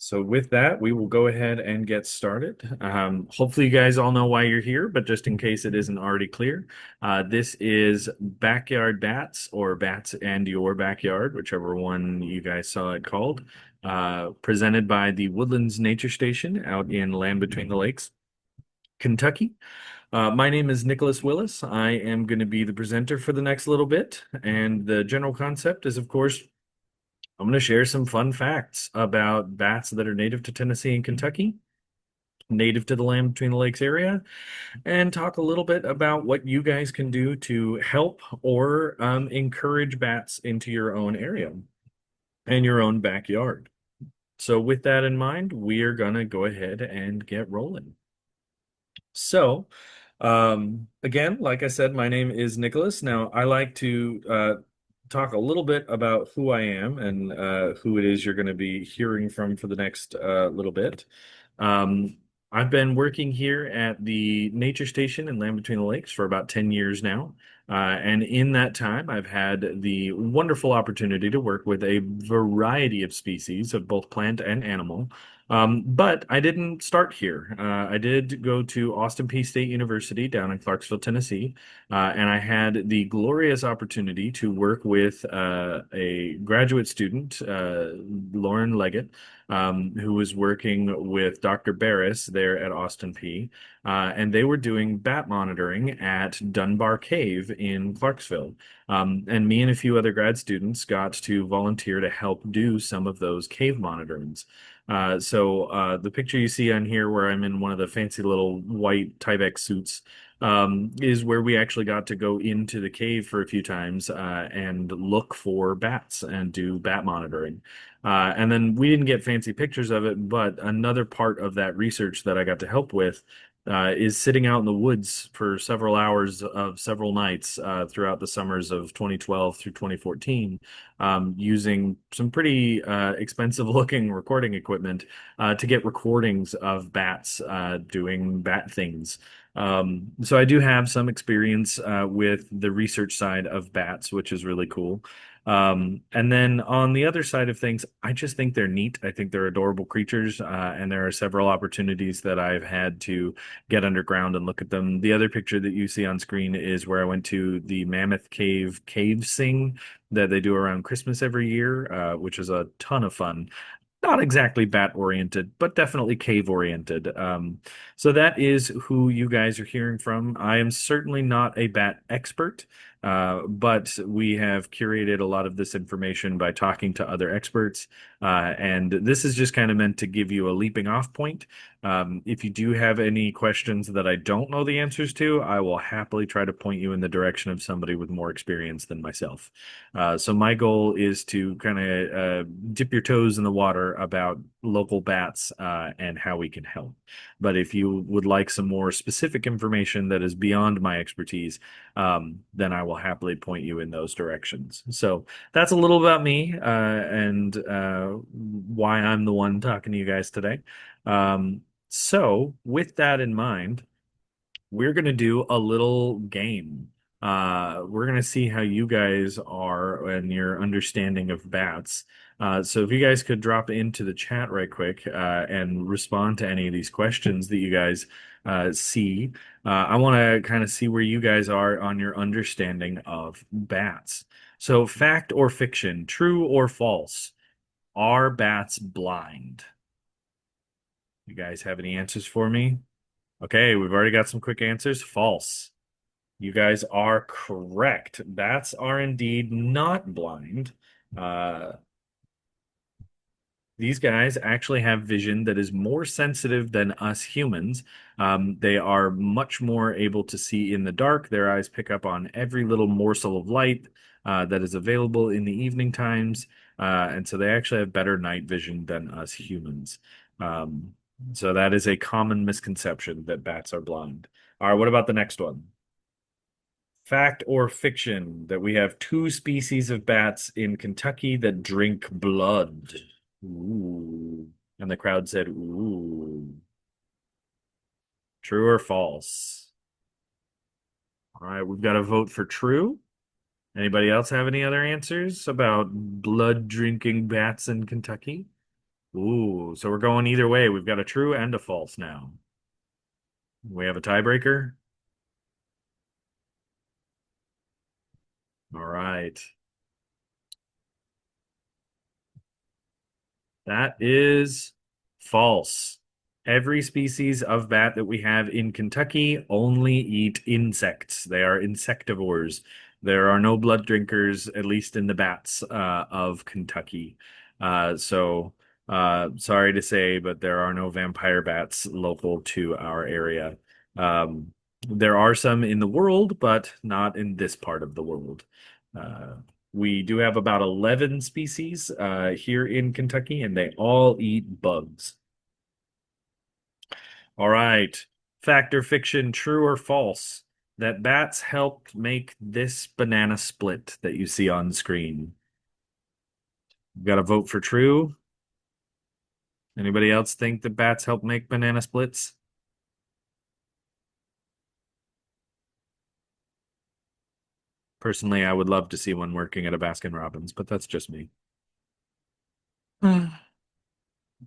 So with that, we will go ahead and get started. Hopefully you guys all know why you're here, but just in case it isn't already clear, this is Backyard Bats or Bats and Your Backyard, whichever one you guys saw it called, presented by the Woodlands Nature Station out in Land Between the Lakes, Kentucky. My name is Nicholas Willis. I am going to be the presenter for the next little bit, and the general concept is, of course, I'm going to share some fun facts about bats that are native to Tennessee and Kentucky, native to the Land Between the Lakes area, and talk a little bit about what you guys can do to help or encourage bats into your own area and your own backyard. So, with that in mind, we are going to go ahead and get rolling. So, again, like I said, my name is Nicholas. Now, I like to talk a little bit about who I am and who it is you're going to be hearing from for the next little bit. Um, I've been working here at the Nature Station in Land Between the Lakes for about 10 years now. And in that time, I've had the wonderful opportunity to work with a variety of species of both plant and animal. But I didn't start here. I did go to Austin Peay State University down in Clarksville, Tennessee, and I had the glorious opportunity to work with a graduate student, Lauren Leggett, who was working with Dr. Barris there at Austin Peay. And they were doing bat monitoring at Dunbar Cave in Clarksville. And me and a few other grad students got to volunteer to help do some of those cave monitorings. So the picture you see on here where I'm in one of the fancy little white Tyvek suits is where we actually got to go into the cave for a few times and look for bats and do bat monitoring. And then we didn't get fancy pictures of it, but another part of that research that I got to help with is sitting out in the woods for several hours of several nights throughout the summers of 2012 through 2014, using some pretty expensive looking recording equipment to get recordings of bats doing bat things. So I do have some experience with the research side of bats, which is really cool. And then on the other side of things, I just think they're neat. I think they're adorable creatures, and there are several opportunities that I've had to get underground and look at them. The other picture that you see on screen is where I went to the Mammoth Cave Sing that they do around Christmas every year, which is a ton of fun. Not exactly bat oriented, but definitely cave oriented. So that is who you guys are hearing from. I am certainly not a bat expert, but we have curated a lot of this information by talking to other experts. And this is just kind of meant to give you a leaping off point. If you do have any questions that I don't know the answers to, I will happily try to point you in the direction of somebody with more experience than myself. So my goal is to kind of dip your toes in the water about local bats and how we can help. But if you would like some more specific information that is beyond my expertise, then I will happily point you in those directions. So that's a little about me and why I'm the one talking to you guys today. So with that in mind, we're going to do a little game. We're going to see how you guys are and your understanding of bats. So if you guys could drop into the chat right quick and respond to any of these questions that you guys see. I want to kind of see where you guys are on your understanding of bats. So fact or fiction, true or false, are bats blind? You guys have any answers for me? Okay, we've already got some quick answers. False. You guys are correct. Bats are indeed not blind. Uh, these guys actually have vision that is more sensitive than us humans. They are much more able to see in the dark. Their eyes pick up on every little morsel of light that is available in the evening times. And so they actually have better night vision than us humans. Um, so that is a common misconception that bats are blind. All right, what about the next one? Fact or fiction that we have two species of bats in Kentucky that drink blood? Ooh. And the crowd said, ooh. True or false? All right, we've got a vote for true. Anybody else have any other answers about blood drinking bats in Kentucky? Ooh, so we're going either way. We've got a true and a false now. We have a tiebreaker. All right. That is false. Every species of bat that we have in Kentucky only eat insects. They are insectivores. There are no blood drinkers, at least in the bats of Kentucky. Sorry to say, but there are no vampire bats local to our area. Um, there are some in the world, but not in this part of the world. Uh, we do have about 11 species here in Kentucky, and they all eat bugs. All right. Fact or fiction, true or false, that bats helped make this banana split that you see on screen. You got to vote for true. Anybody else think that bats help make banana splits? Personally, I would love to see one working at a Baskin Robbins, but that's just me. All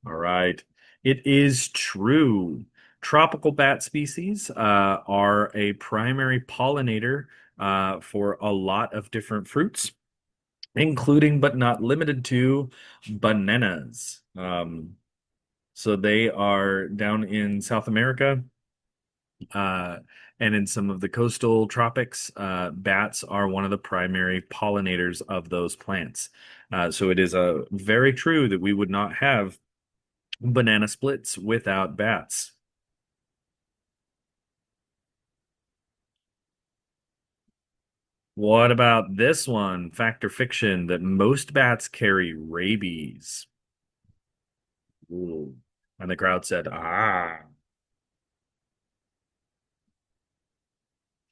right. It is true. Tropical bat species are a primary pollinator for a lot of different fruits, including but not limited to bananas. So they are down in South America uh, and in some of the coastal tropics. Bats are one of the primary pollinators of those plants. So it is very true that we would not have banana splits without bats. What about this one? Fact or fiction that most bats carry rabies? Ooh. And the crowd said, ah.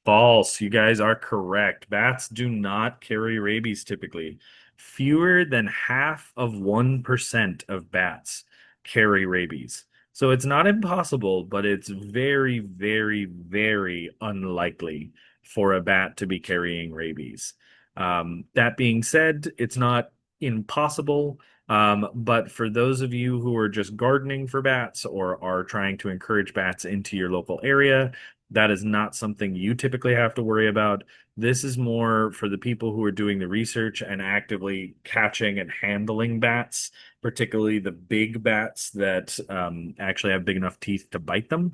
False. You guys are correct. Bats do not carry rabies typically. Fewer than half of 1% of bats carry rabies. So it's not impossible, but it's very, very, very unlikely for a bat to be carrying rabies. That being said, it's not impossible. But for those of you who are just gardening for bats or are trying to encourage bats into your local area, that is not something you typically have to worry about. This is more for the people who are doing the research and actively catching and handling bats, particularly the big bats that actually have big enough teeth to bite them.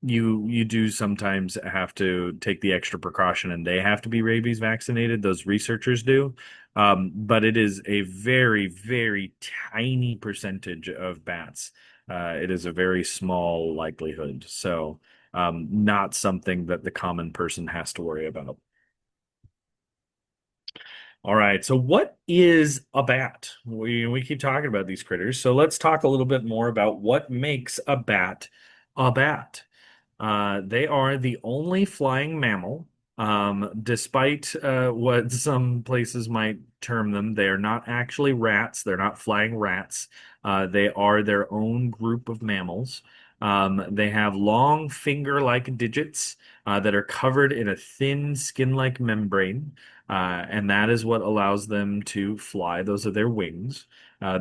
You do sometimes have to take the extra precaution, and they have to be rabies vaccinated. Those researchers do. But it is a very, very tiny percentage of bats. It is a very small likelihood. So not something that the common person has to worry about. All right, so what is a bat? We keep talking about these critters, so let's talk a little bit more about what makes a bat a bat. They are the only flying mammal. Despite what some places might term them, they are not actually rats. They're not flying rats. They are their own group of mammals. They have long finger-like digits that are covered in a thin skin-like membrane, and that is what allows them to fly. Those are their wings.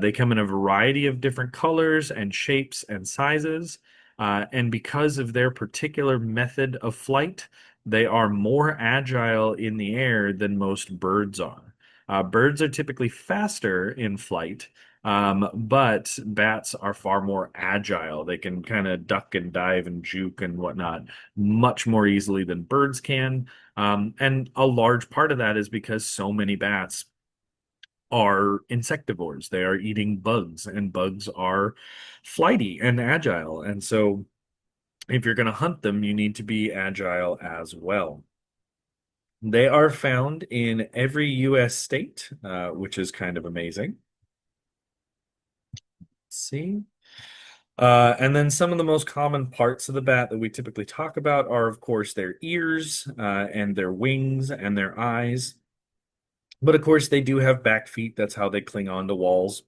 They come in a variety of different colors and shapes and sizes. And because of their particular method of flight, they are more agile in the air than most birds are. Birds are typically faster in flight, but bats are far more agile. They can kind of duck and dive and juke and whatnot much more easily than birds can. And a large part of that is because so many bats are insectivores. They are eating bugs, and bugs are flighty and agile. And so if you're going to hunt them, you need to be agile as well. They are found in every US state, which is kind of amazing. Let's see. And then some of the most common parts of the bat that we typically talk about are, of course, their ears and their wings and their eyes. But of course, they do have back feet. That's how they cling on to walls.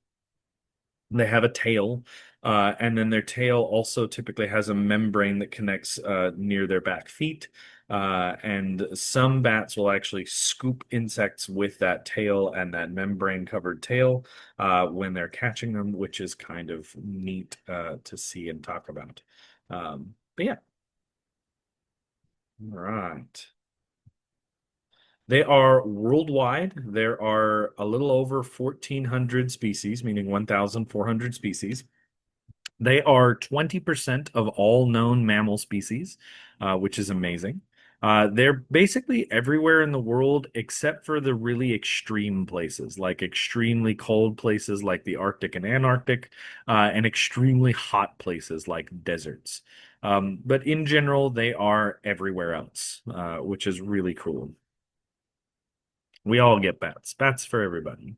They have a tail, and then their tail also typically has a membrane that connects near their back feet. And some bats will actually scoop insects with that tail and that membrane covered tail when they're catching them, which is kind of neat to see and talk about. But yeah, right. They are worldwide. There are a little over 1,400 species, meaning 1,400 species. They are 20% of all known mammal species, which is amazing. They're basically everywhere in the world except for the really extreme places, like extremely cold places like the Arctic and Antarctic, and extremely hot places like deserts. But in general, they are everywhere else, which is really cool. We all get bats. Bats for everybody.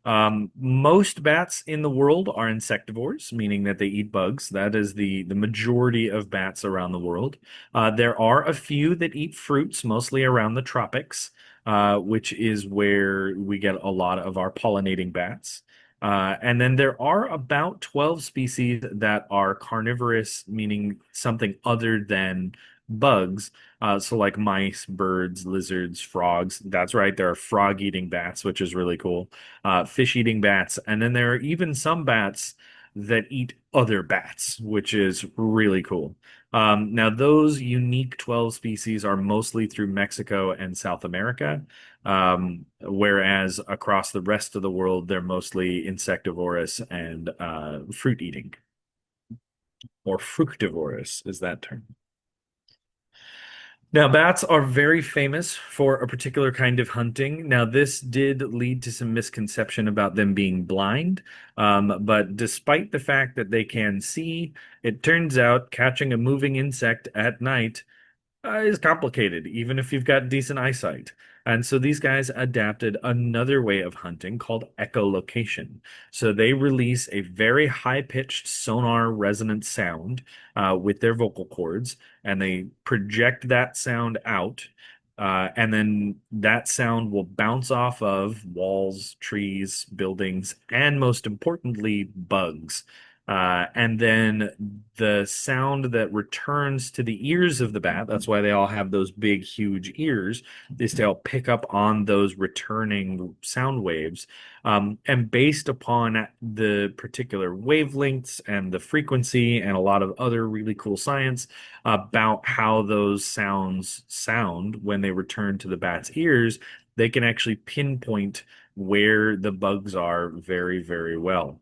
Most bats in the world are insectivores, meaning that they eat bugs. That is the majority of bats around the world. There are a few that eat fruits, mostly around the tropics, which is where we get a lot of our pollinating bats. And then there are about 12 species that are carnivorous, meaning something other than bugs. So like mice, birds, lizards, frogs. That's right, there are frog-eating bats, which is really cool. Fish-eating bats, and then there are even some bats that eat other bats, which is really cool. Now, those unique 12 species are mostly through Mexico and South America, whereas across the rest of the world, they're mostly insectivorous and fruit eating, or fructivorous is that term. Now, bats are very famous for a particular kind of hunting. Now, this did lead to some misconception about them being blind, but despite the fact that they can see, it turns out catching a moving insect at night is complicated, even if you've got decent eyesight. And so these guys adapted another way of hunting called echolocation. So they release a very high-pitched sonar resonant sound with their vocal cords, and they project that sound out. And then that sound will bounce off of walls, trees, buildings, and most importantly, bugs. And then the sound that returns to the ears of the bat, that's why they all have those big, huge ears, is to help pick up on those returning sound waves. And based upon the particular wavelengths and the frequency and a lot of other really cool science about how those sounds sound when they return to the bat's ears, they can actually pinpoint where the bugs are very, very well.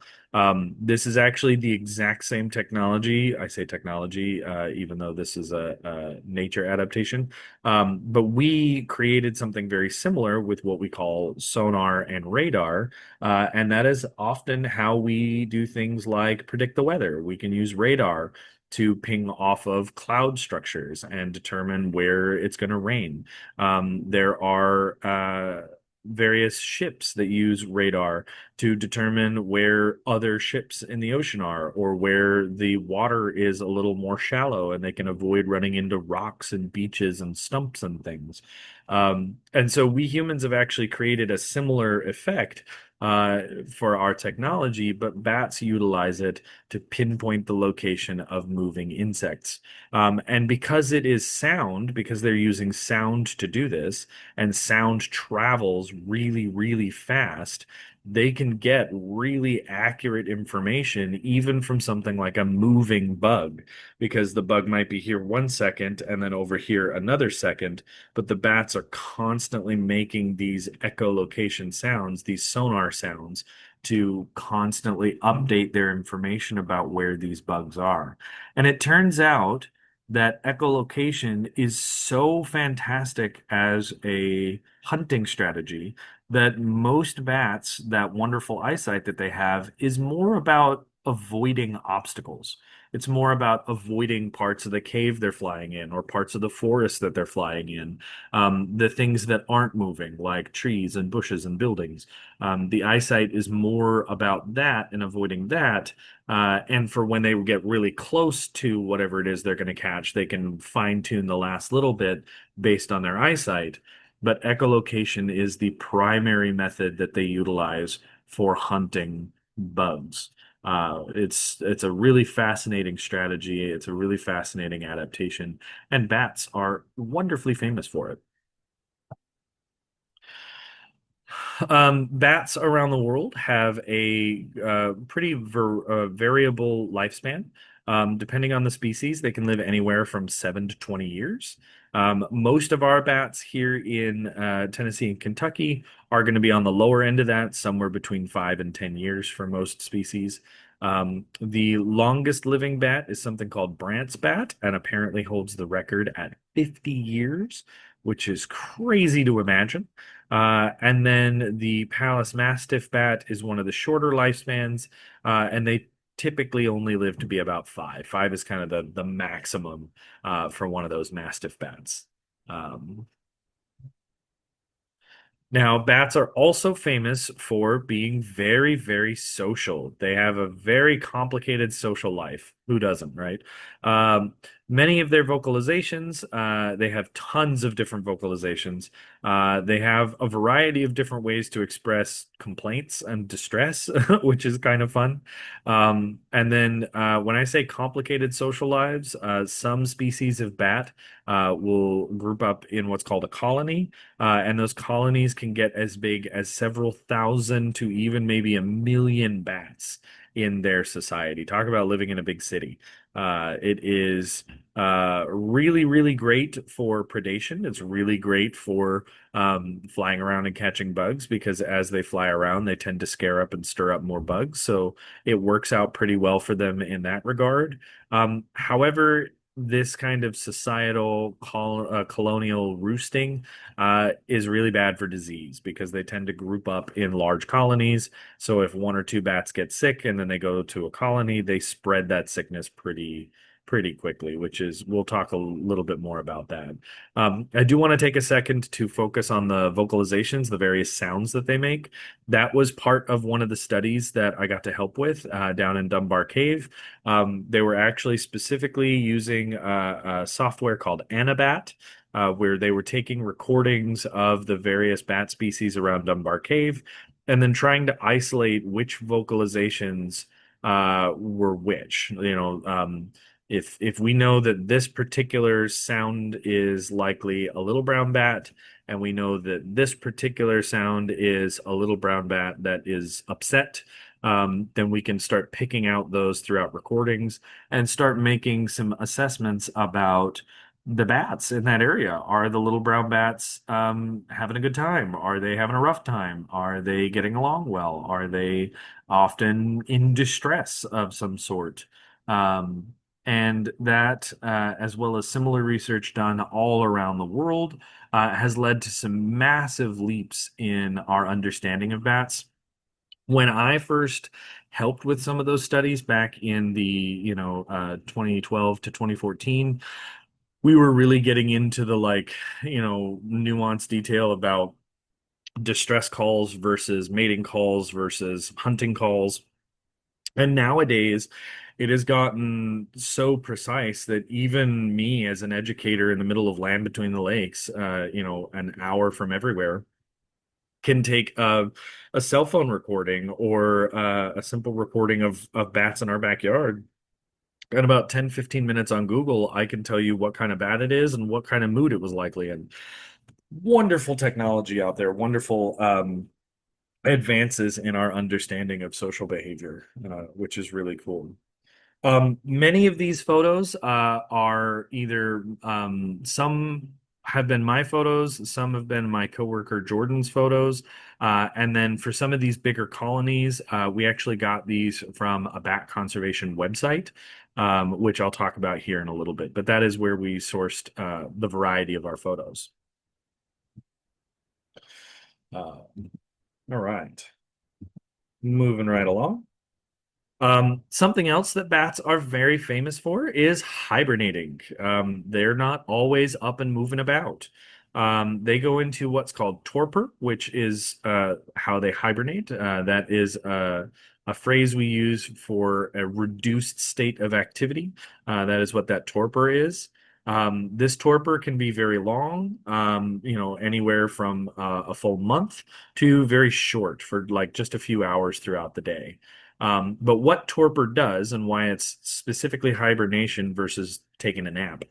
This is actually the exact same technology. I say technology, even though this is a nature adaptation. But we created something very similar with what we call sonar and radar. And that is often how we do things like predict the weather. We can use radar to ping off of cloud structures and determine where it's going to rain. There are various ships that use radar to determine where other ships in the ocean are, or where the water is a little more shallow and they can avoid running into rocks and beaches and stumps and things. And so we humans have actually created a similar effect for our technology, but bats utilize it to pinpoint the location of moving insects. And because it is sound, because they're using sound to do this, and sound travels really, really fast, they can get really accurate information even from something like a moving bug, because the bug might be here 1 second and then over here another second, but the bats are constantly making these echolocation sounds, these sonar sounds, to constantly update their information about where these bugs are. And it turns out that echolocation is so fantastic as a hunting strategy that most bats, that wonderful eyesight that they have, is more about avoiding obstacles. It's more about avoiding parts of the cave they're flying in or parts of the forest that they're flying in, the things that aren't moving, like trees and bushes and buildings. The eyesight is more about that and avoiding that. And for when they get really close to whatever it is they're going to catch, they can fine tune the last little bit based on their eyesight. But echolocation is the primary method that they utilize for hunting bugs. It's a really fascinating strategy. It's a really fascinating adaptation, and bats are wonderfully famous for it. Bats around the world have a pretty variable lifespan. Depending on the species, they can live anywhere from 7 to 20 years. Most of our bats here in Tennessee and Kentucky are going to be on the lower end of that, somewhere between 5 and 10 years for most species. The longest living bat is something called Brandt's bat, and apparently holds the record at 50 years, which is crazy to imagine. And then the Pallas Mastiff bat is one of the shorter lifespans, and they typically only live to be about 5. 5 is kind of the maximum for one of those Mastiff bats. Um, Now, bats are also famous for being very, very social. They have a very complicated social life. Who doesn't, right? Um, Many of their vocalizations, they have tons of different vocalizations. They have a variety of different ways to express complaints and distress, which is kind of fun. And then when I say complicated social lives, some species of bat will group up in what's called a colony. And those colonies can get as big as several thousand to even maybe a million bats in their society. Talk about living in a big city. It is really, really great for predation. It's really great for flying around and catching bugs because as they fly around, they tend to scare up and stir up more bugs. So it works out pretty well for them in that regard. However, this kind of societal colonial roosting is really bad for disease because they tend to group up in large colonies. So if one or two bats get sick and then they go to a colony, they spread that sickness pretty quickly, which is we'll talk a little bit more about that. I do want to take a second to focus on the vocalizations, the various sounds that they make. That was part of one of the studies that I got to help with down in Dunbar Cave. They were actually specifically using a software called Anabat, where they were taking recordings of the various bat species around Dunbar Cave and then trying to isolate which vocalizations were which. If we know that this particular sound is likely a little brown bat, and we know that this particular sound is a little brown bat that is upset, then we can start picking out those throughout recordings and start making some assessments about the bats in that area. Are the little brown bats having a good time? Are they having a rough time? Are they getting along well? Are they often in distress of some sort? And that, as well as similar research done all around the world, has led to some massive leaps in our understanding of bats. When I first helped with some of those studies back in the 2012 to 2014, we were really getting into the nuanced detail about distress calls versus mating calls versus hunting calls. And nowadays, it has gotten so precise that even me, as an educator in the middle of land between the lakes, an hour from everywhere, can take a cell phone recording or a simple recording of bats in our backyard. In about 10-15 minutes on Google, I can tell you what kind of bat it is and what kind of mood it was likely in. Wonderful technology out there, wonderful advances in our understanding of social behavior, which is really cool. Many of these photos are either some have been my photos, some have been my coworker Jordan's photos, and then for some of these bigger colonies, we actually got these from a bat conservation website, which I'll talk about here in a little bit. But that is where we sourced the variety of our photos. Uh, all right, moving right along. Something else that bats are very famous for is hibernating. They're not always up and moving about. They go into what's called torpor, which is how they hibernate. That is a phrase we use for a reduced state of activity. That is what that torpor is. This torpor can be very long, anywhere from a full month to very short for like just a few hours throughout the day. But what torpor does and why it's specifically hibernation versus taking a nap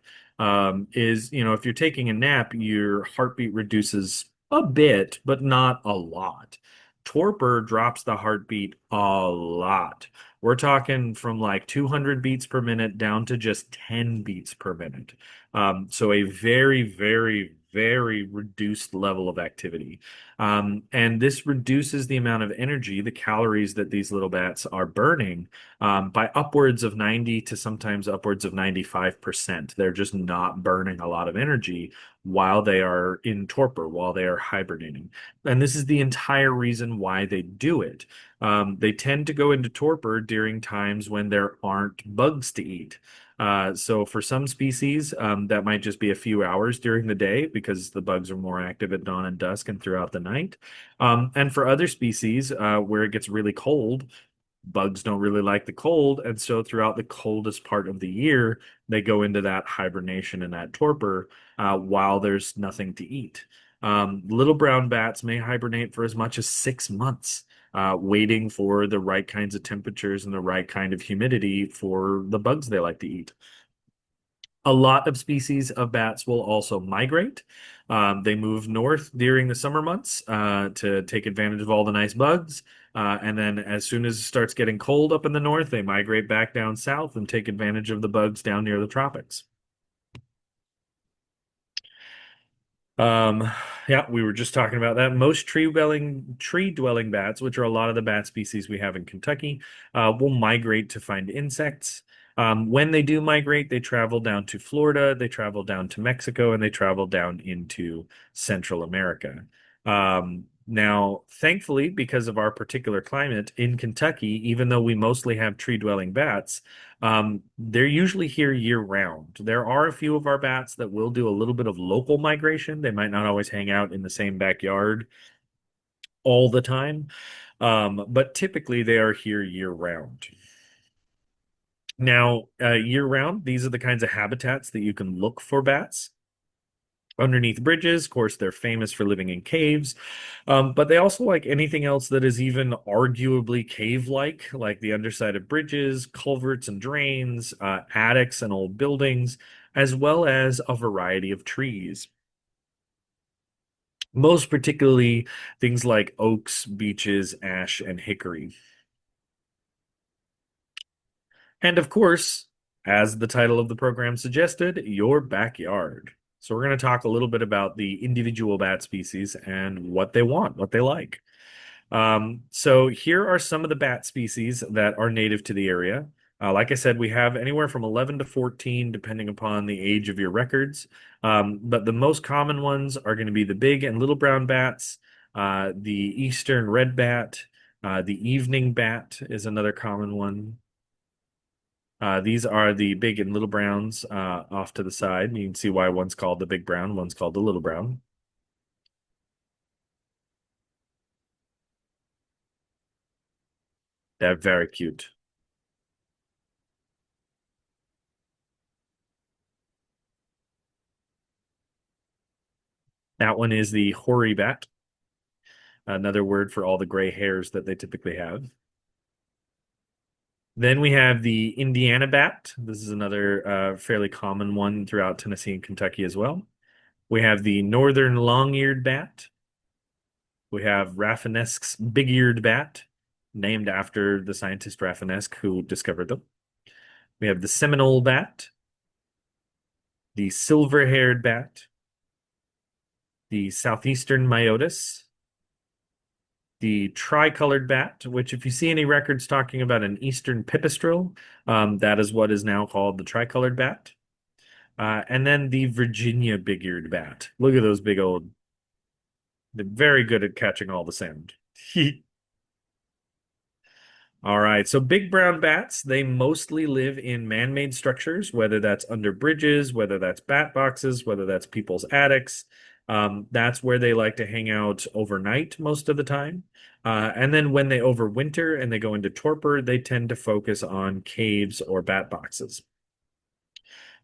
is, if you're taking a nap, your heartbeat reduces a bit, but not a lot. Torpor drops the heartbeat a lot. We're talking from like 200 beats per minute down to just 10 beats per minute. So a very, very, very reduced level of activity. And this reduces the amount of energy, the calories that these little bats are burning, by upwards of 90 to sometimes upwards of 95%. They're just not burning a lot of energy while they are in torpor, while they are hibernating. And this is the entire reason why they do it. They tend to go into torpor during times when there aren't bugs to eat. So for some species, that might just be a few hours during the day because the bugs are more active at dawn and dusk and throughout the night. And for other species, where it gets really cold, bugs don't really like the cold, and so throughout the coldest part of the year, they go into that hibernation and that torpor while there's nothing to eat. Little brown bats may hibernate for as much as 6 months, waiting for the right kinds of temperatures and the right kind of humidity for the bugs they like to eat. A lot of species of bats will also migrate. They move north during the summer months to take advantage of all the nice bugs. And then as soon as it starts getting cold up in the north, they migrate back down south and take advantage of the bugs down near the tropics. Um, yeah, we were just talking about that. Most tree dwelling bats, which are a lot of the bat species we have in Kentucky, will migrate to find insects. When they do migrate, they travel down to Florida, they travel down to Mexico, and they travel down into Central America. Now, thankfully, because of our particular climate in Kentucky, even though we mostly have tree-dwelling bats, they're usually here year round. There are a few of our bats that will do a little bit of local migration. They might not always hang out in the same backyard all the time, but typically they are here year round. Now, year round, these are the kinds of habitats that you can look for bats. Underneath bridges, of course, they're famous for living in caves, but they also like anything else that is even arguably cave-like the underside of bridges, culverts and drains, attics and old buildings, as well as a variety of trees. Most particularly things like oaks, beeches, ash, and hickory. And of course, as the title of the program suggested, your backyard. So we're going to talk a little bit about the individual bat species and what they want, what they like. So here are some of the bat species that are native to the area. Like I said, we have anywhere from 11 to 14, depending upon the age of your records. But the most common ones are going to be the big and little brown bats, the eastern red bat, the evening bat is another common one. These are the big and little browns off to the side. You can see why one's called the big brown, one's called the little brown. They're very cute. That one is the hoary bat, another word for all the gray hairs that they typically have. Then we have the Indiana bat. This is another fairly common one throughout Tennessee and Kentucky as well. We have the northern long-eared bat. We have Rafinesque's big-eared bat, named after the scientist Rafinesque who discovered them. We have the Seminole bat, the silver-haired bat, the southeastern myotis, the tricolored bat, which if you see any records talking about an eastern pipistrelle, that is what is now called the tricolored bat. And then the Virginia big-eared bat. Look at those big old, they're very good at catching all the sound. All right, so big brown bats, they mostly live in man-made structures, whether that's under bridges, whether that's bat boxes, whether that's people's attics. That's where they like to hang out overnight most of the time. And then when they overwinter and they go into torpor, they tend to focus on caves or bat boxes.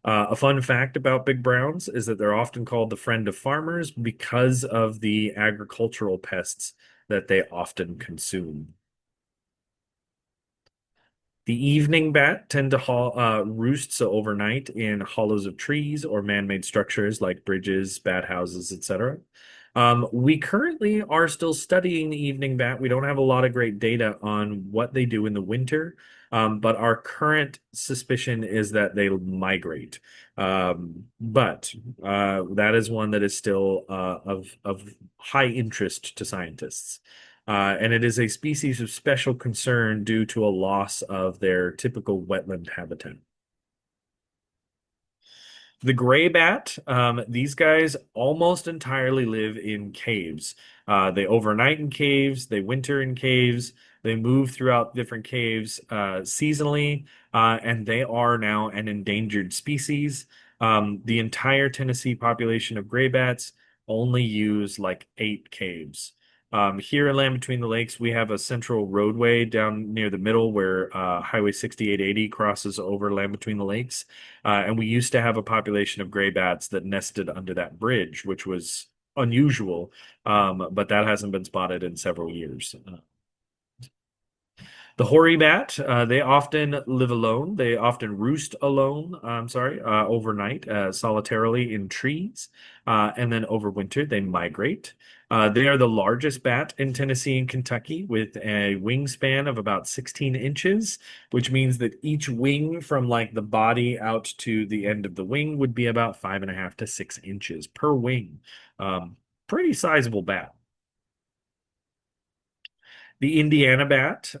A fun fact about big browns is that they're often called the friend of farmers because of the agricultural pests that they often consume. The evening bat tend to roosts overnight in hollows of trees or man-made structures like bridges, bat houses, etc. We currently are still studying the evening bat. We don't have a lot of great data on what they do in the winter, but our current suspicion is that they migrate. But that is one that is still of high interest to scientists. And it is a species of special concern due to a loss of their typical wetland habitat. The gray bat, these guys almost entirely live in caves. They overnight in caves, they winter in caves, they move throughout different caves seasonally, and they are now an endangered species. The entire Tennessee population of gray bats only use like 8 caves. Here in Land Between the Lakes, we have a central roadway down near the middle where Highway 6880 crosses over Land Between the Lakes. And we used to have a population of gray bats that nested under that bridge, which was unusual, but that hasn't been spotted in several years. The hoary bat, they often live alone. They often roost alone, I'm sorry, overnight, solitarily in trees. And then overwinter, they migrate. They are the largest bat in Tennessee and Kentucky with a wingspan of about 16 inches, which means that each wing from like the body out to the end of the wing would be about 5.5 to 6 inches per wing. Um, Pretty sizable bat. The Indiana bat,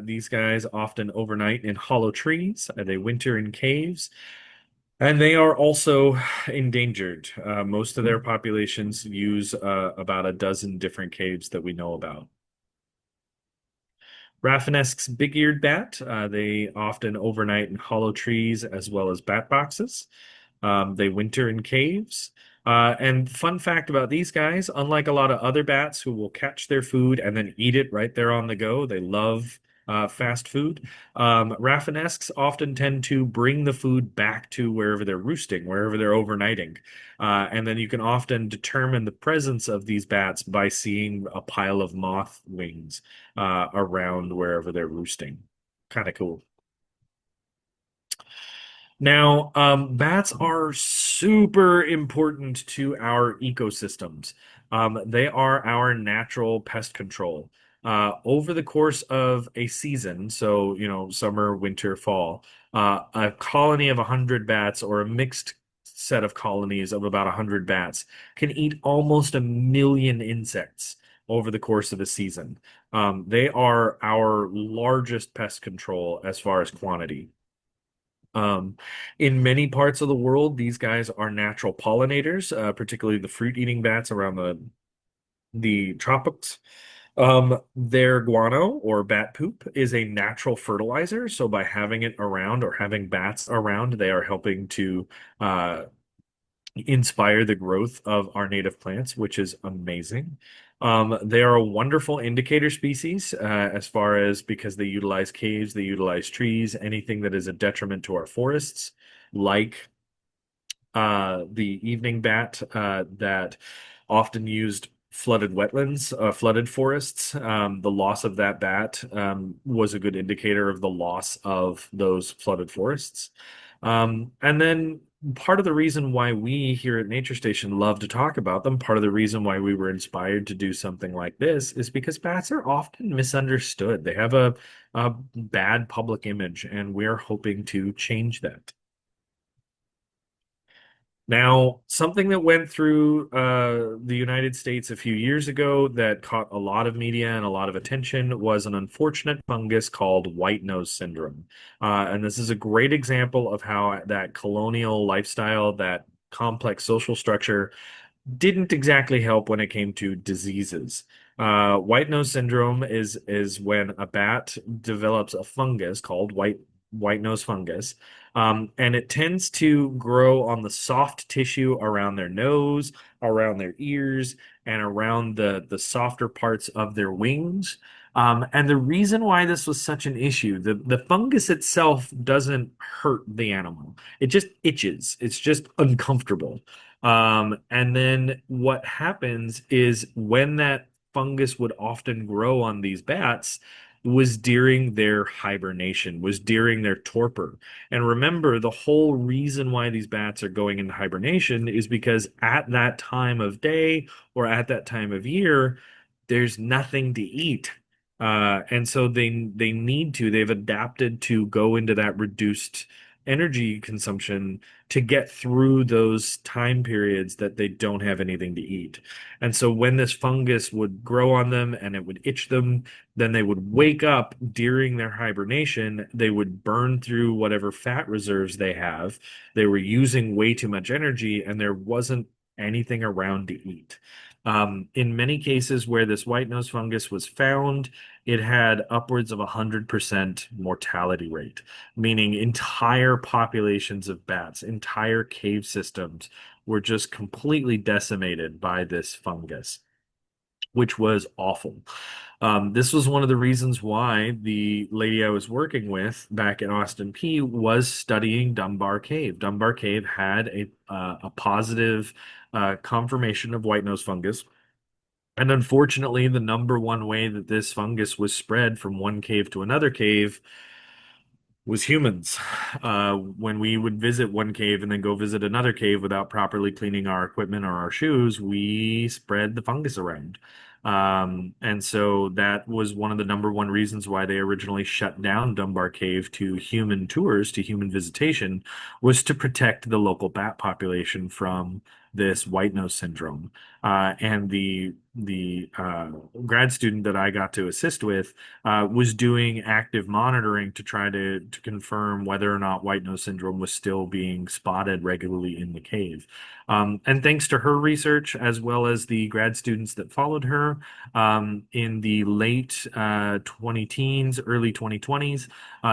these guys often overnight in hollow trees. They winter in caves, and they are also endangered. Most of their populations use about a dozen different caves that we know about. Rafinesque's big-eared bat, they often overnight in hollow trees as well as bat boxes. They winter in caves. And fun fact about these guys, unlike a lot of other bats who will catch their food and then eat it right there on the go, they love fast food. Rafinesques often tend to bring the food back to wherever they're roosting, wherever they're overnighting. And then you can often determine the presence of these bats by seeing a pile of moth wings around wherever they're roosting. Kind of cool. Now, bats are super important to our ecosystems. They are our natural pest control. Over the course of a season, so summer, winter, fall, a colony of 100 bats or a mixed set of colonies of about 100 bats can eat almost 1 million insects over the course of a season. They are our largest pest control as far as quantity. Um, in many parts of the world, these guys are natural pollinators, particularly the fruit-eating bats around the tropics. Their guano or bat poop is a natural fertilizer. So by having it around or having bats around, they are helping to inspire the growth of our native plants, which is amazing. They are a wonderful indicator species as far as because they utilize caves, they utilize trees, anything that is a detriment to our forests, like the evening bat that often used flooded wetlands, flooded forests. The loss of that bat was a good indicator of the loss of those flooded forests. And then part of the reason why we here at Nature Station love to talk about them, part of the reason why we were inspired to do something like this is because bats are often misunderstood. They have a bad public image, and we're hoping to change that. Now, something that went through the United States a few years ago that caught a lot of media and a lot of attention was an unfortunate fungus called white nose syndrome. And this is a great example of how that colonial lifestyle, that complex social structure didn't exactly help when it came to diseases. White nose syndrome is when a bat develops a fungus called white nose fungus, and it tends to grow on the soft tissue around their nose, around their ears, and around the softer parts of their wings. And the reason why this was such an issue, the fungus itself doesn't hurt the animal. It just itches. It's just uncomfortable. And then what happens is when that fungus would often grow on these bats, was during their hibernation, was during their torpor. And remember, the whole reason why these bats are going into hibernation is because at that time of day or at that time of year, there's nothing to eat. And so they need to, they've adapted to go into that reduced energy consumption to get through those time periods that they don't have anything to eat. And so when this fungus would grow on them and it would itch them, then they would wake up during their hibernation. They would burn through whatever fat reserves they have. They were using way too much energy, and there wasn't anything around to eat. In many cases where this white nose fungus was found, it had upwards of 100% mortality rate, meaning entire populations of bats, entire cave systems were just completely decimated by this fungus, which was awful. This was one of the reasons why the lady I was working with back in Austin P was studying Dunbar Cave. Dunbar Cave had a positive confirmation of white nose fungus. And unfortunately, the number one way that this fungus was spread from one cave to another cave was humans. When we would visit one cave and then go visit another cave without properly cleaning our equipment or our shoes, we spread the fungus around. And so that was one of the number one reasons why they originally shut down Dunbar Cave to human tours, to human visitation, was to protect the local bat population from this white nose syndrome. And the grad student that I got to assist with was doing active monitoring to try to confirm whether or not white nose syndrome was still being spotted regularly in the cave. And thanks to her research, as well as the grad students that followed her in the late 20 teens, early 2020s,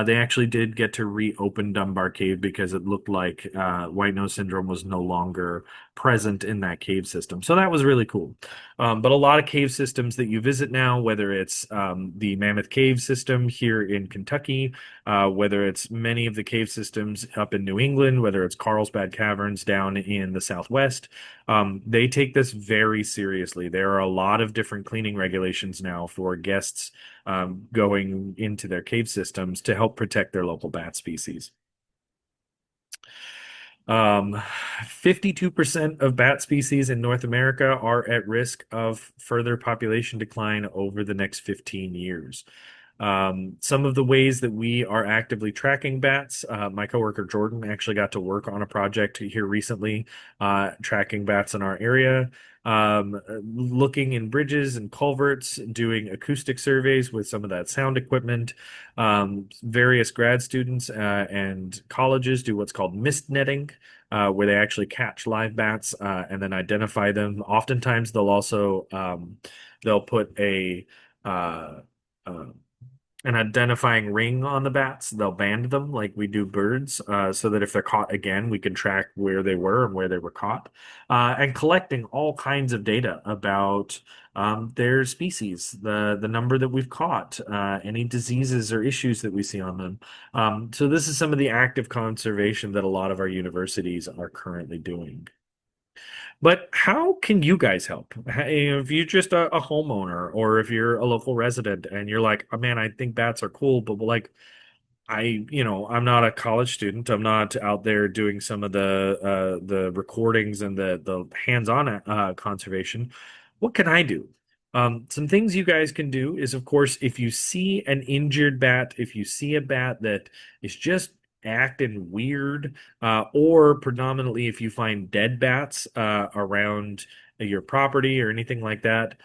they actually did get to reopen Dunbar Cave because it looked like white nose syndrome was no longer present in that cave system. So that was really cool. But a lot of cave systems that you visit now, whether it's the Mammoth Cave system here in Kentucky, whether it's many of the cave systems up in New England, whether it's Carlsbad Caverns down in the Southwest, they take this very seriously. There are a lot of different cleaning regulations now for guests going into their cave systems to help protect their local bat species. 52% of bat species in North America are at risk of further population decline over the next 15 years. Some of the ways that we are actively tracking bats, my coworker Jordan actually got to work on a project here recently, tracking bats in our area, looking in bridges and culverts, doing acoustic surveys with some of that sound equipment. Various grad students and colleges do what's called mist netting, where they actually catch live bats and then identify them. Oftentimes, they'll also they'll put uh, uh, an identifying ring on the bats. They'll band them like we do birds, so that if they're caught again, we can track where they were and where they were caught, and collecting all kinds of data about their species, the number that we've caught, any diseases or issues that we see on them. So this is some of the active conservation that a lot of our universities are currently doing. But how can you guys help? If you're just a homeowner or if you're a local resident and you're like, oh man, I think bats are cool, but like I'm not a college student. I'm not out there doing some of the recordings and the hands-on conservation. What can I do? Some things you guys can do is, of course, if you see an injured bat, if you see a bat that is just acting weird, or predominantly if you find dead bats around your property or anything like that,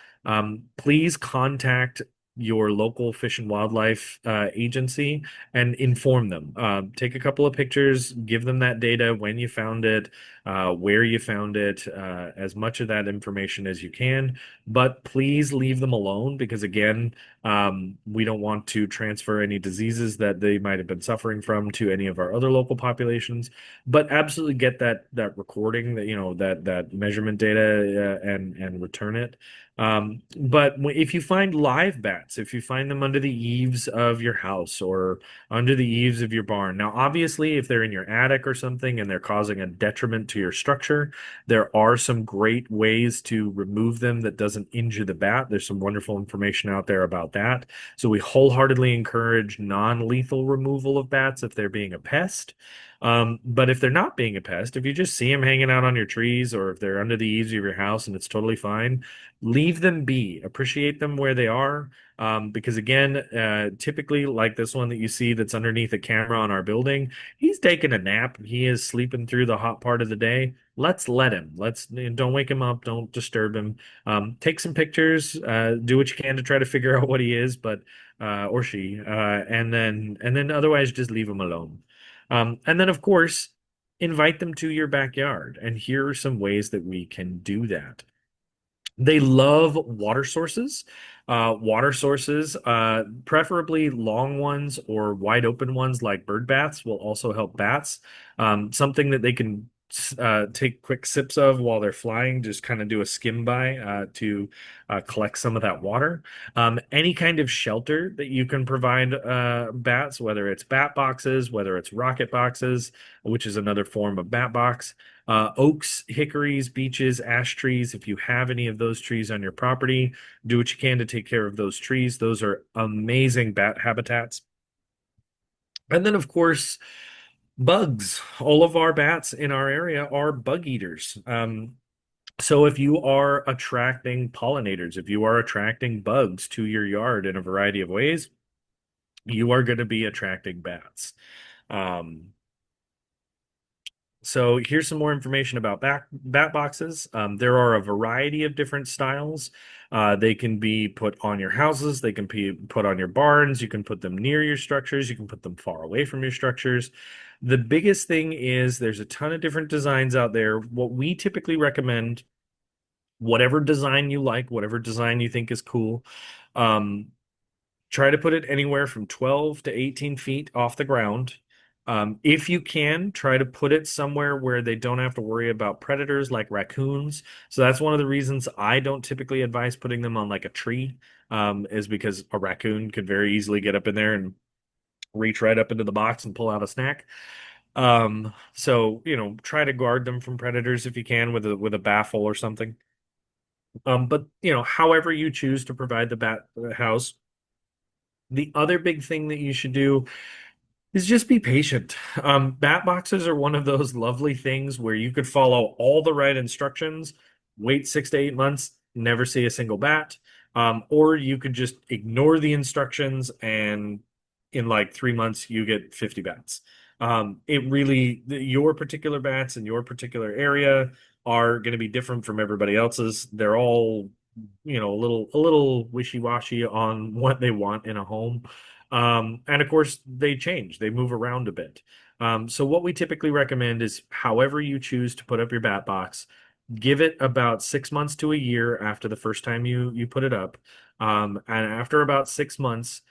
please contact your local fish and wildlife agency and inform them. Take a couple of pictures, give them that data, when you found it, where you found it, as much of that information as you can. But please leave them alone because, again, we don't want to transfer any diseases that they might have been suffering from to any of our other local populations. But absolutely get that recording, that that measurement data, and return it. But if you find live bats, if you find them under the eaves of your house or under the eaves of your barn, now obviously if they're in your attic or something and they're causing a detriment to your structure, there are some great ways to remove them that doesn't injure the bat. There's some wonderful information out there about that. So we wholeheartedly encourage non-lethal removal of bats if they're being a pest. But if they're not being a pest, if you just see them hanging out on your trees or if they're under the eaves of your house and it's totally fine, leave them be. Appreciate them where they are. Because again, typically like this one that you see that's underneath a camera on our building, he's taking a nap. He is sleeping through the hot part of the day. Let's let him. Let's don't wake him up. Don't disturb him. Take some pictures. Do what you can to try to figure out what he is, but or she, and then otherwise just leave him alone. And then of course, invite them to your backyard. And here are some ways that we can do that. They love water sources, preferably long ones or wide open ones like bird baths will also help bats. Something that they can take quick sips of while they're flying, just kind of do a skim by to collect some of that water. Any kind of shelter that you can provide bats, whether it's bat boxes, whether it's rocket boxes, which is another form of bat box. Oaks, hickories, beeches, ash trees. If you have any of those trees on your property, do what you can to take care of those trees. Those are amazing bat habitats. And then, of course, bugs. All of our bats in our area are bug eaters. So if you are attracting pollinators, if you are attracting bugs to your yard in a variety of ways, you are going to be attracting bats. Um, So here's some more information about bat boxes. There are a variety of different styles. They can be put on your houses. They can be put on your barns. You can put them near your structures. You can put them far away from your structures. The biggest thing is there's a ton of different designs out there. What we typically recommend, whatever design you like, whatever design you think is cool, um, try to put it anywhere from 12 to 18 feet off the ground. If you can, try to put it somewhere where they don't have to worry about predators like raccoons. So that's one of the reasons I don't typically advise putting them on like a tree, is because a raccoon could very easily get up in there and reach right up into the box and pull out a snack. So try to guard them from predators if you can with a baffle or something. But however you choose to provide the bat house, the other big thing that you should do is just be patient. Bat boxes are one of those lovely things where you could follow all the right instructions, wait 6 to 8 months, never see a single bat, or you could just ignore the instructions and in like 3 months you get 50 bats. It really, your particular bats in your particular area are going to be different from everybody else's. They're all, a little wishy-washy on what they want in a home. And of course, they change, they move around a bit. So what we typically recommend is however you choose to put up your bat box, give it about 6 months to a year after the first time you put it up. And after about 6 months,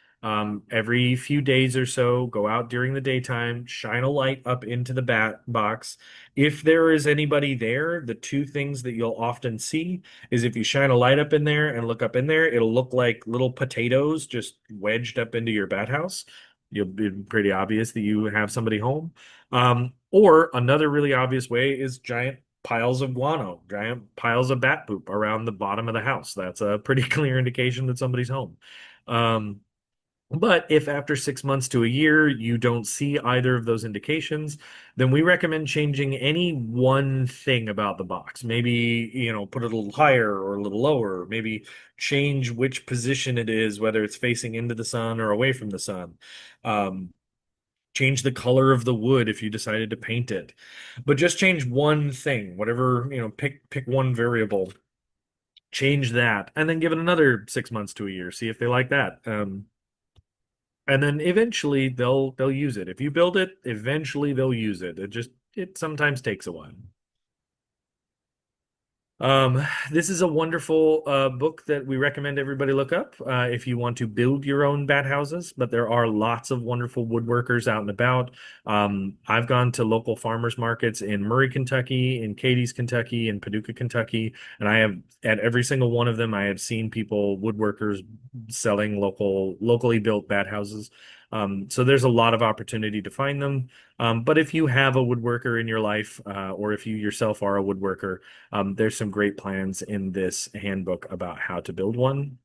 every few days or so, go out during the daytime, shine a light up into the bat box. If there is anybody there, the two things that you'll often see is if you shine a light up in there and look up in there, it'll look like little potatoes just wedged up into your bat house. You'll be pretty obvious that you have somebody home. Or another really obvious way is giant piles of guano, giant piles of bat poop around the bottom of the house. That's a pretty clear indication that somebody's home. Um, but if after 6 months to a year you don't see either of those indications, then we recommend changing any one thing about the box. Maybe, put it a little higher or a little lower. Maybe change which position it is, whether it's facing into the sun or away from the sun. Um, Change the color of the wood if you decided to paint it. But just change one thing, whatever, pick one variable, change that, and then give it another 6 months to a year. See if they like that. And then eventually they'll use it. If you build it, eventually they'll use it. It sometimes takes a while. This is a wonderful book that we recommend everybody look up if you want to build your own bat houses. But there are lots of wonderful woodworkers out and about. I've gone to local farmers markets in Murray, Kentucky, in Cadiz, Kentucky, in Paducah, Kentucky, and I have at every single one of them, I have seen people, woodworkers, selling locally built bat houses. So there's a lot of opportunity to find them. But if you have a woodworker in your life, or if you yourself are a woodworker, there's some great plans in this handbook about how to build one.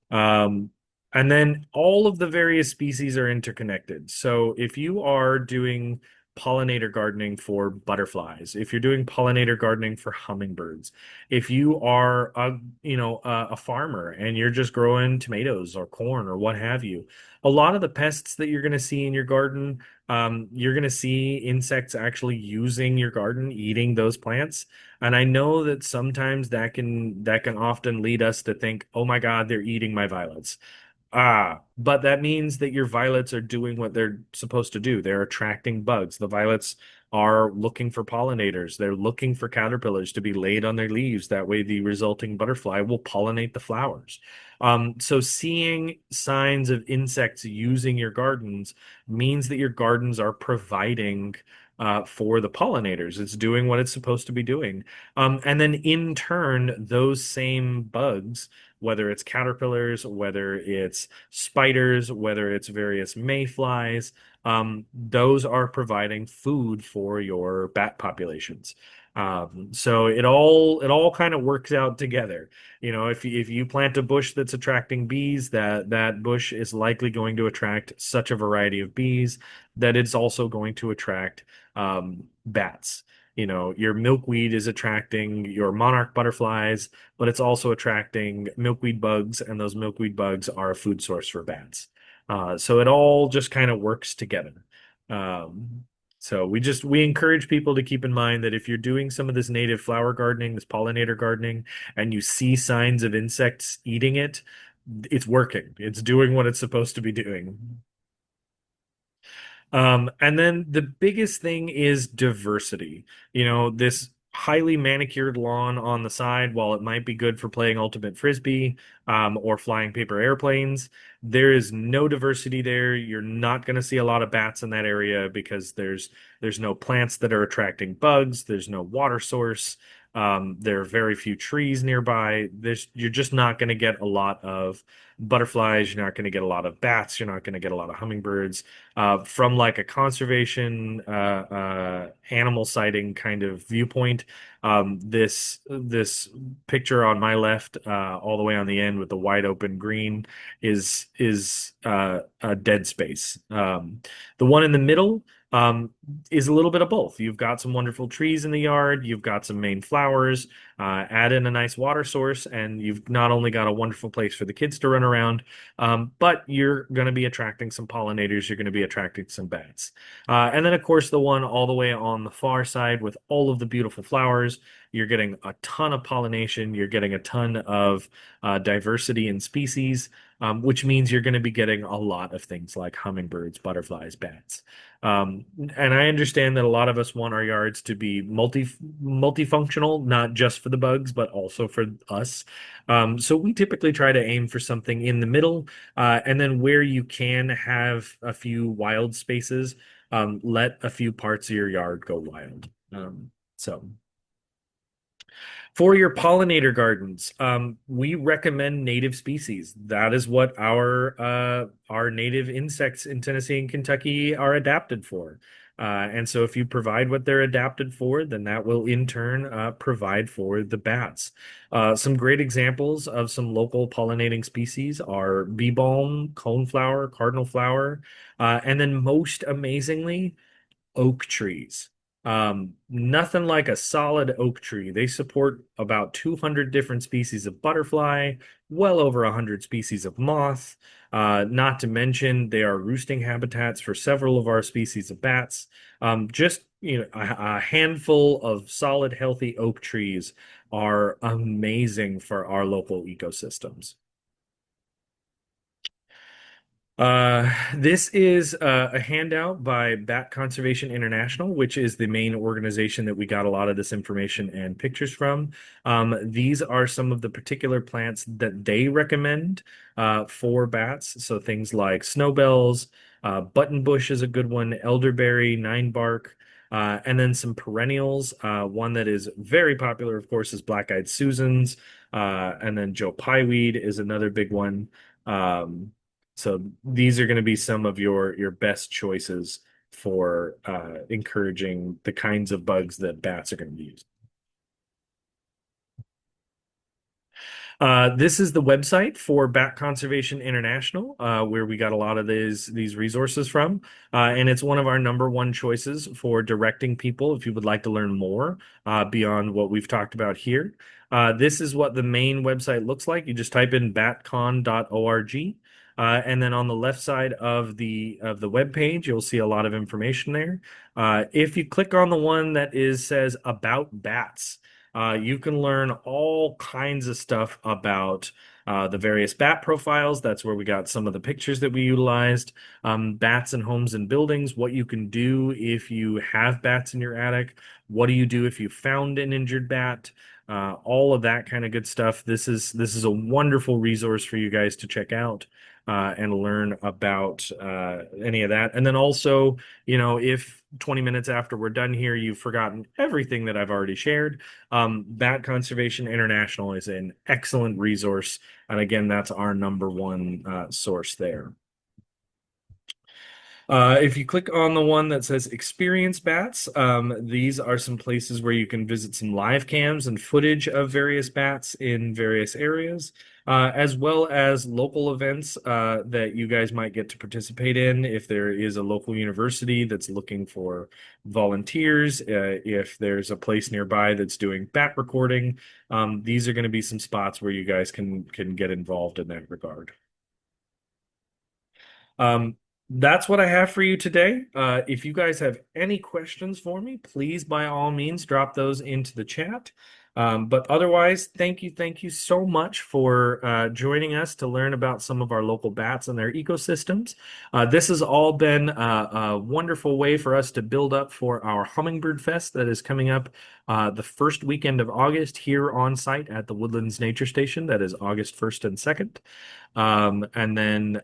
Um, and then all of the various species are interconnected. So if you are doing pollinator gardening for butterflies, if you're doing pollinator gardening for hummingbirds, if you are a farmer and you're just growing tomatoes or corn or what have you, a lot of the pests that you're going to see in your garden, you're going to see insects actually using your garden, eating those plants. And I know that sometimes that can often lead us to think, oh my God, they're eating my violets. But that means that your violets are doing what they're supposed to do. They're attracting bugs. The violets are looking for pollinators. They're looking for caterpillars to be laid on their leaves. That way, the resulting butterfly will pollinate the flowers. So seeing signs of insects using your gardens means that your gardens are providing for the pollinators. It's doing what it's supposed to be doing. And then in turn, those same bugs, whether it's caterpillars, whether it's spiders, whether it's various mayflies, those are providing food for your bat populations. So it all kind of works out together. If you plant a bush that's attracting bees, that bush is likely going to attract such a variety of bees that it's also going to attract bats. Your milkweed is attracting your monarch butterflies, but it's also attracting milkweed bugs, and those milkweed bugs are a food source for bats. So it all just kind of works together. Um, so we encourage people to keep in mind that if you're doing some of this native flower gardening, this pollinator gardening, and you see signs of insects eating it, it's working. It's doing what it's supposed to be doing. And then the biggest thing is diversity. This highly manicured lawn on the side, while it might be good for playing ultimate frisbee, or flying paper airplanes, there is no diversity there. You're not going to see a lot of bats in that area because there's no plants that are attracting bugs. There's no water source. There are very few trees nearby. You're just not going to get a lot of butterflies. You're not going to get a lot of bats. You're not going to get a lot of hummingbirds. From like a conservation animal sighting kind of viewpoint. This picture on my left, all the way on the end with the wide open green, is a dead space. The one in the middle um, is a little bit of both. You've got some wonderful trees in the yard, you've got some main flowers, add in a nice water source, and you've not only got a wonderful place for the kids to run around, but you're going to be attracting some pollinators. You're going to be attracting some bats. And then, of course, the one all the way on the far side with all of the beautiful flowers. You're getting a ton of pollination. You're getting a ton of diversity in species, which means you're going to be getting a lot of things like hummingbirds, butterflies, bats. And I understand that a lot of us want our yards to be multifunctional, not just for the bugs, but also for us. So we typically try to aim for something in the middle, and then where you can have a few wild spaces, let a few parts of your yard go wild. So for your pollinator gardens, we recommend native species. That is what our native insects in Tennessee and Kentucky are adapted for. And so if you provide what they're adapted for, then that will in turn provide for the bats. Some great examples of some local pollinating species are bee balm, coneflower, cardinal flower, and then most amazingly, oak trees. Nothing like a solid oak tree. They support about 200 different species of butterfly, well over 100 species of moth. Not to mention, they are roosting habitats for several of our species of bats. Just a handful of solid, healthy oak trees are amazing for our local ecosystems. This is a handout by Bat Conservation International, which is the main organization that we got a lot of this information and pictures from. These are some of the particular plants that they recommend for bats. So things like snowbells, buttonbush is a good one, elderberry, ninebark, and then some perennials. One that is very popular, of course, is black-eyed Susans, and then Joe Pyeweed is another big one. Um, so these are going to be some of your best choices for encouraging the kinds of bugs that bats are going to be using. This is the website for Bat Conservation International, where we got a lot of these resources from, and it's one of our number one choices for directing people if you would like to learn more beyond what we've talked about here. This is what the main website looks like. You just type in batcon.org. And then on the left side of the web page, you'll see a lot of information there. If you click on the one that says about bats, you can learn all kinds of stuff about the various bat profiles. That's where we got some of the pictures that we utilized. Bats in homes and buildings, what you can do if you have bats in your attic. What do you do if you found an injured bat? All of that kind of good stuff. This is a wonderful resource for you guys to check out and learn about any of that. And then also, if 20 minutes after we're done here, you've forgotten everything that I've already shared, Bat Conservation International is an excellent resource. And again, that's our number one source there. If you click on the one that says experience bats, these are some places where you can visit some live cams and footage of various bats in various areas, as well as local events that you guys might get to participate in if there is a local university that's looking for volunteers, if there's a place nearby that's doing bat recording. These are going to be some spots where you guys can get involved in that regard. Um, that's what I have for you today. If you guys have any questions for me, please by all means drop those into the chat. But otherwise, thank you so much for joining us to learn about some of our local bats and their ecosystems. This has all been a wonderful way for us to build up for our Hummingbird Fest that is coming up the first weekend of August here on site at the Woodlands Nature Station. That is August 1st and 2nd. And then,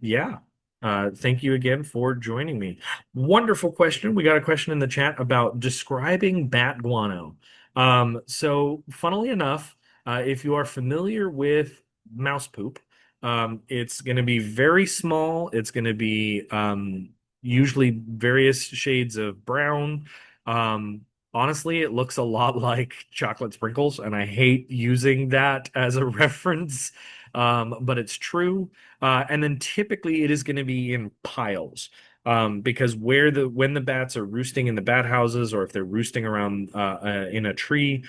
yeah, thank you again for joining me. Wonderful question. We got a question in the chat about describing bat guano. So funnily enough, if you are familiar with mouse poop, it's going to be very small. It's going to be usually various shades of brown. Um, Honestly, it looks a lot like chocolate sprinkles, and I hate using that as a reference, but it's true. And then typically it is going to be in piles. Because when the bats are roosting in the bat houses, or if they're roosting around in a tree,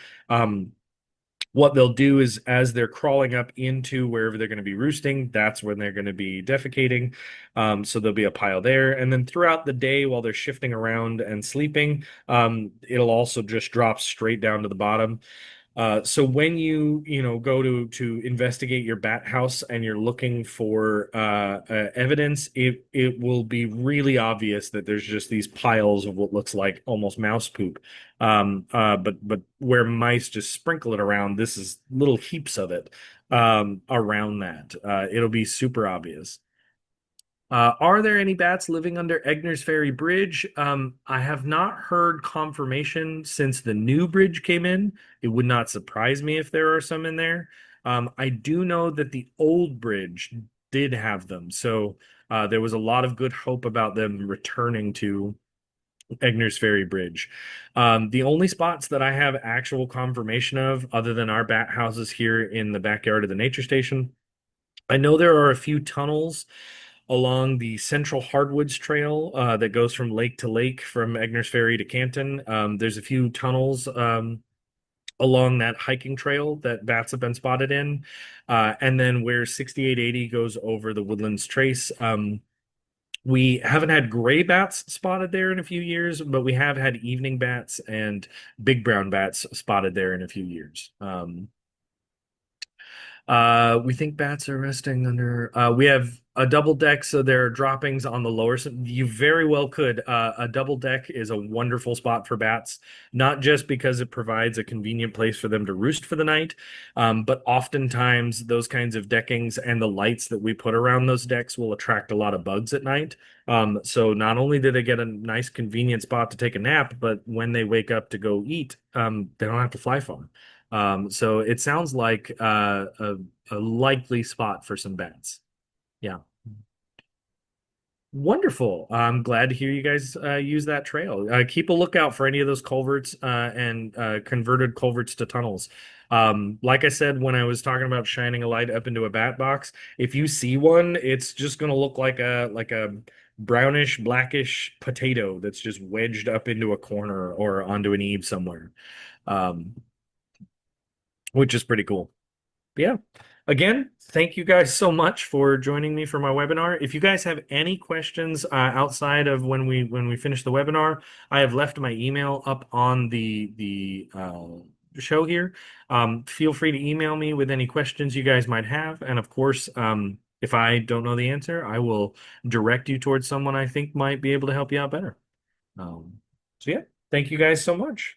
what they'll do is as they're crawling up into wherever they're going to be roosting, that's when they're going to be defecating. So there'll be a pile there. And then throughout the day while they're shifting around and sleeping, it'll also just drop straight down to the bottom. So when you go to investigate your bat house and you're looking for evidence, it will be really obvious that there's just these piles of what looks like almost mouse poop. But where mice just sprinkle it around, this is little heaps of it around that. It'll be super obvious. Are there any bats living under Egner's Ferry Bridge? I have not heard confirmation since the new bridge came in. It would not surprise me if there are some in there. I do know that the old bridge did have them, so there was a lot of good hope about them returning to Egner's Ferry Bridge. The only spots that I have actual confirmation of, other than our bat houses here in the backyard of the nature station, I know there are a few tunnels along the Central Hardwoods Trail that goes from lake to lake from Egner's Ferry to Canton. There's a few tunnels along that hiking trail that bats have been spotted in. And then where 6880 goes over the Woodlands Trace, we haven't had gray bats spotted there in a few years, but we have had evening bats and big brown bats spotted there in a few years. We think bats are resting under. We have a double deck, so there are droppings on the lower. You very well could. A double deck is a wonderful spot for bats, not just because it provides a convenient place for them to roost for the night, but oftentimes those kinds of deckings and the lights that we put around those decks will attract a lot of bugs at night. So not only do they get a nice convenient spot to take a nap, but when they wake up to go eat, they don't have to fly far. So it sounds like a likely spot for some bats. Yeah. Wonderful. I'm glad to hear you guys use that trail. Keep a lookout for any of those culverts and converted culverts to tunnels. Like I said, when I was talking about shining a light up into a bat box, if you see one, it's just going to look like a brownish, blackish potato that's just wedged up into a corner or onto an eave somewhere, um, which is pretty cool. Yeah. Again, thank you guys so much for joining me for my webinar. If you guys have any questions outside of when we finish the webinar, I have left my email up on the show here. Feel free to email me with any questions you guys might have, and of course, if I don't know the answer, I will direct you towards someone I think might be able to help you out better. So yeah, thank you guys so much.